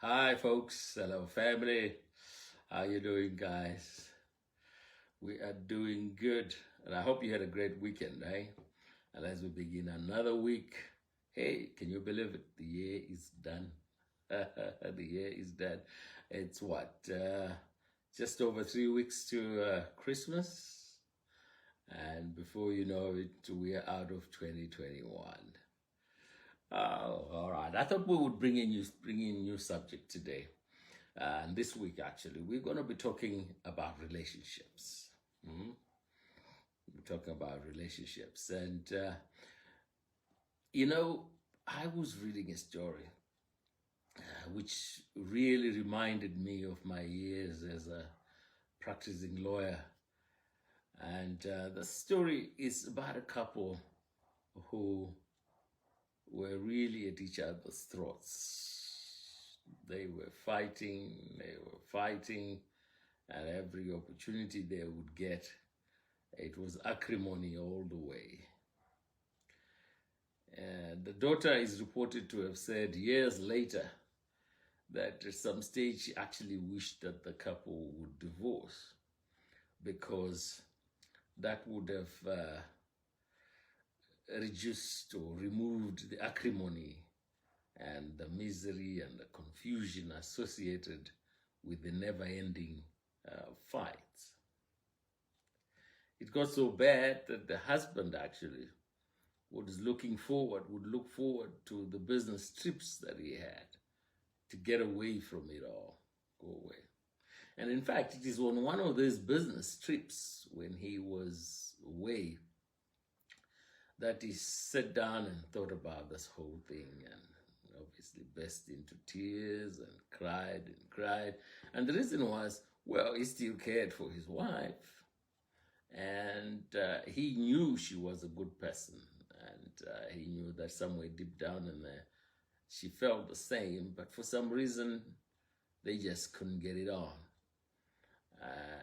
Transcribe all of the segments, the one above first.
Hi, folks. Hello, family. How you doing, guys? We are doing good, and I hope you had a great weekend, eh? And as we begin another week, hey, can you believe it? The year is done. The year is done. It's what? Just over 3 weeks to Christmas, and before you know it, we are out of 2021. Oh, all right. I thought we would bring in new subject today. And this week, actually, we're going to be talking about relationships. Mhm. We're talking about relationships. And, I was reading a story which really reminded me of my years as a practicing lawyer. And the story is about a couple who were really at each other's throats. They were fighting, and every opportunity they would get, it was acrimony all the way. And the daughter is reported to have said years later that at some stage she actually wished that the couple would divorce because that would have reduced or removed the acrimony and the misery and the confusion associated with the never-ending fights. It got so bad that the husband actually would look forward to the business trips that he had to get away from it all, go away. And in fact, it is on one of those business trips when he was away that he sat down and thought about this whole thing and obviously burst into tears and cried and cried. And the reason was, well, he still cared for his wife and he knew she was a good person. And he knew that somewhere deep down in there, she felt the same, but for some reason, they just couldn't get it on.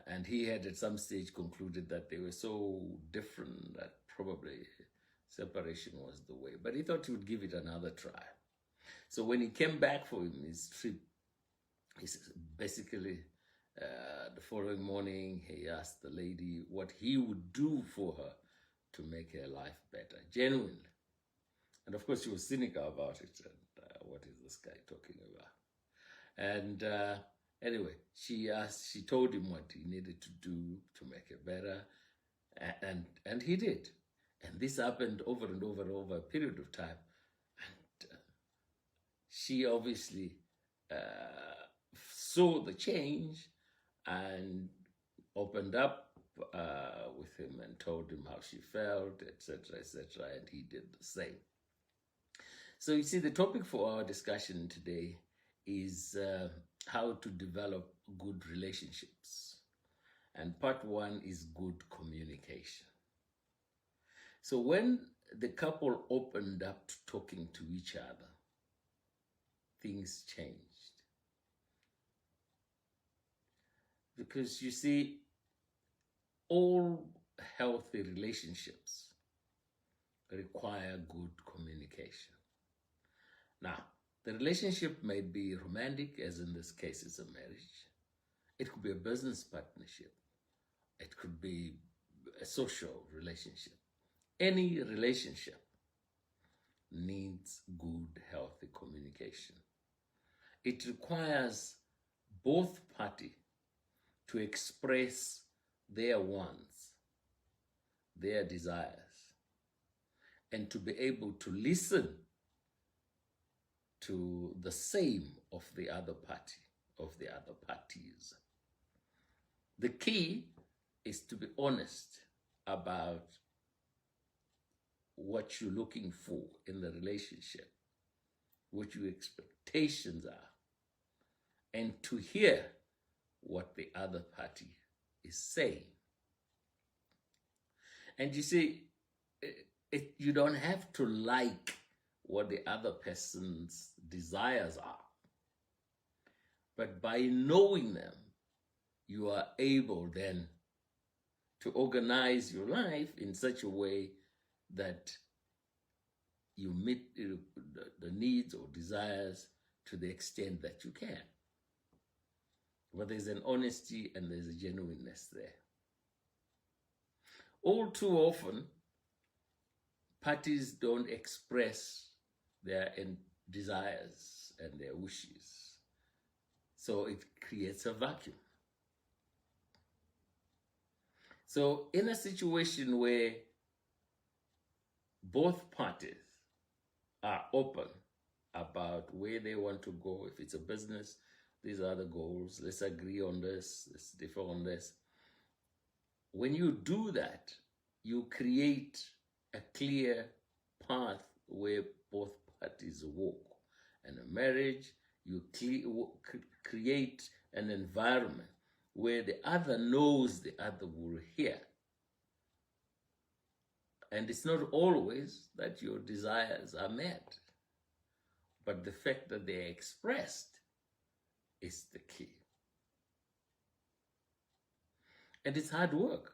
And he had at some stage concluded that they were so different that probably separation was the way. But he thought he would give it another try. So when he came back for his trip, he basically the following morning, he asked the lady what he would do for her to make her life better, genuinely. And of course, she was cynical about it. And what is this guy talking about? And anyway, she told him what he needed to do to make her better, and he did. And this happened over and over and over a period of time. And she obviously saw the change and opened up with him and told him how she felt, etc., etc., and he did the same. So you see, the topic for our discussion today is how to develop good relationships. And part one is good communication. So when the couple opened up to talking to each other, things changed. Because you see, all healthy relationships require good communication. Now, the relationship may be romantic, as in this case it's a marriage. It could be a business partnership. It could be a social relationship. Any relationship needs good, healthy communication. It requires both parties to express their wants, their desires, and to be able to listen to the same of the other party, of the other parties. The key is to be honest about what you're looking for in the relationship, what your expectations are, and to hear what the other party is saying. And you see, you don't have to like what the other person's desires are. But by knowing them, you are able then to organize your life in such a way that you meet the needs or desires to the extent that you can. But there's an honesty and there's a genuineness there. All too often, parties don't express their desires and their wishes. So it creates a vacuum. So in a situation where both parties are open about where they want to go, if it's a business, these are the goals, let's agree on this, let's differ on this. When you do that, you create a clear path where both parties walk. And a marriage, you create an environment where the other knows the other will hear. And it's not always that your desires are met, but the fact that they're expressed is the key. And it's hard work.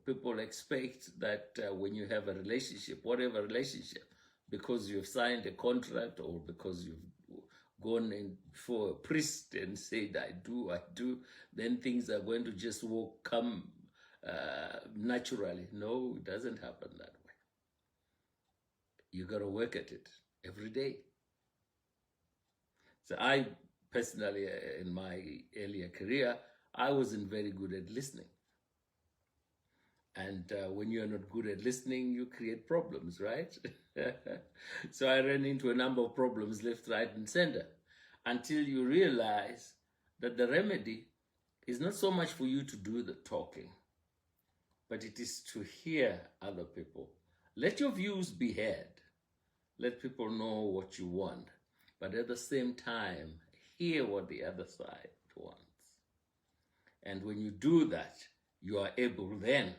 People expect that when you have a relationship, whatever relationship, because you've signed a contract or because you've gone in for a priest and said, I do, then things are going to just come naturally. No, it doesn't happen that way. You got to work at it every day. So I personally, in my earlier career, I wasn't very good at listening. And when you're not good at listening, you create problems, right? So I ran into a number of problems left, right, and center until you realize that the remedy is not so much for you to do the talking, but it is to hear other people. Let your views be heard. Let people know what you want, but at the same time, hear what the other side wants. And when you do that, you are able then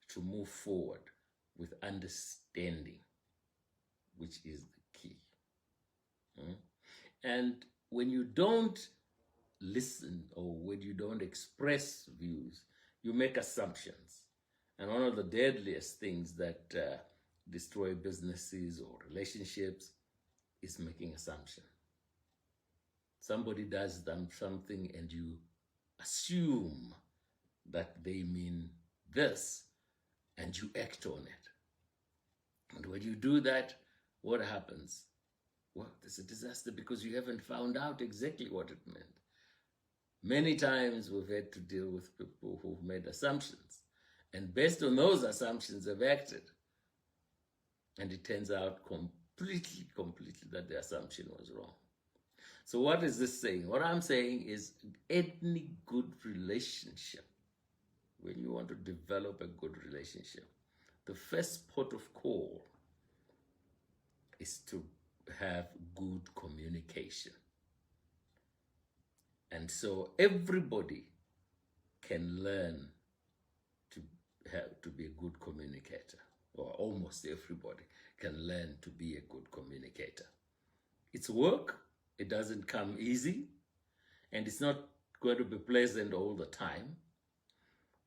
to move forward with understanding, which is the key. And when you don't listen or when you don't express views, you make assumptions. And one of the deadliest things that destroy businesses or relationships is making assumptions. Somebody does something and you assume that they mean this and you act on it. And when you do that, what happens? Well, there's a disaster because you haven't found out exactly what it meant. Many times we've had to deal with people who've made assumptions, and based on those assumptions have acted. And it turns out completely that the assumption was wrong. So what is this saying? What I'm saying is any good relationship, when you want to develop a good relationship, the first port of call is to have good communication. And so everybody can learn to be a good communicator, or almost everybody can learn to be a good communicator. It's work. It doesn't come easy, and it's not going to be pleasant all the time.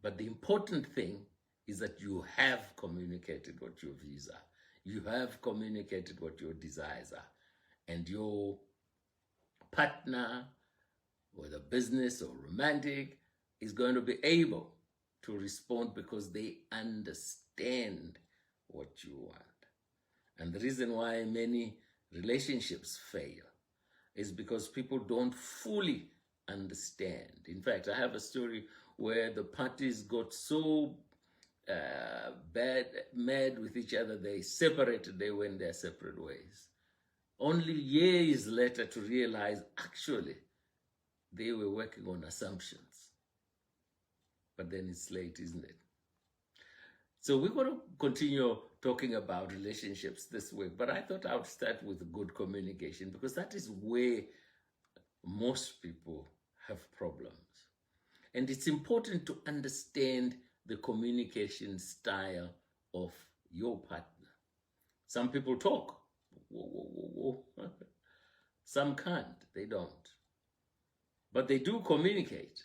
But the important thing is that you have communicated what your views are. You have communicated what your desires are. And your partner, whether business or romantic, is going to be able to respond because they understand what you want. And the reason why many relationships fail is because people don't fully understand. In fact, I have a story where the parties got so mad with each other, they separated, they went their separate ways. Only years later to realize, actually, they were working on assumptions. But then it's late, isn't it? So we're going to continue talking about relationships this week, but I thought I would start with good communication because that is where most people have problems. And it's important to understand the communication style of your partner. Some people talk. Some can't. They don't. But they do communicate.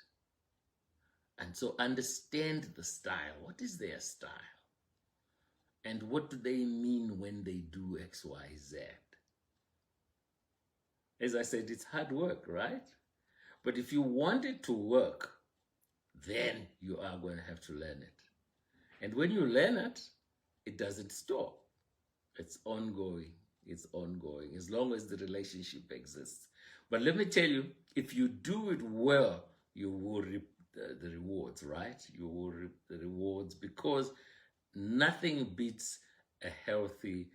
And so understand the style. What is their style? And what do they mean when they do X, Y, Z? As I said, it's hard work, right? But if you want it to work, then you are going to have to learn it. And when you learn it, it doesn't stop. It's ongoing. It's ongoing as long as the relationship exists. But let me tell you, if you do it well, you will reap the rewards, right? You will reap the rewards, because nothing beats a healthy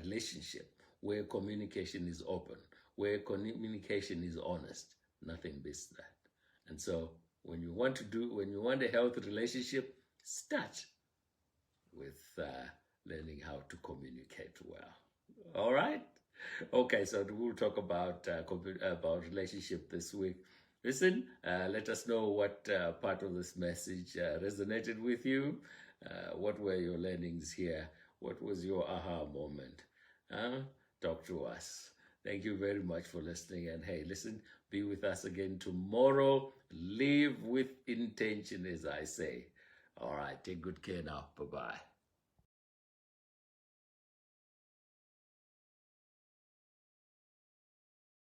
relationship where communication is open, where communication is honest. Nothing beats that. And so when you want a healthy relationship, start with learning how to communicate well. All right. Okay, so we'll talk about relationship this week. Listen, let us know what part of this message resonated with you. What were your learnings here? What was your aha moment? Talk to us. Thank you very much for listening. And hey, listen, be with us again tomorrow. Live with intention, as I say. All right, take good care now. Bye-bye.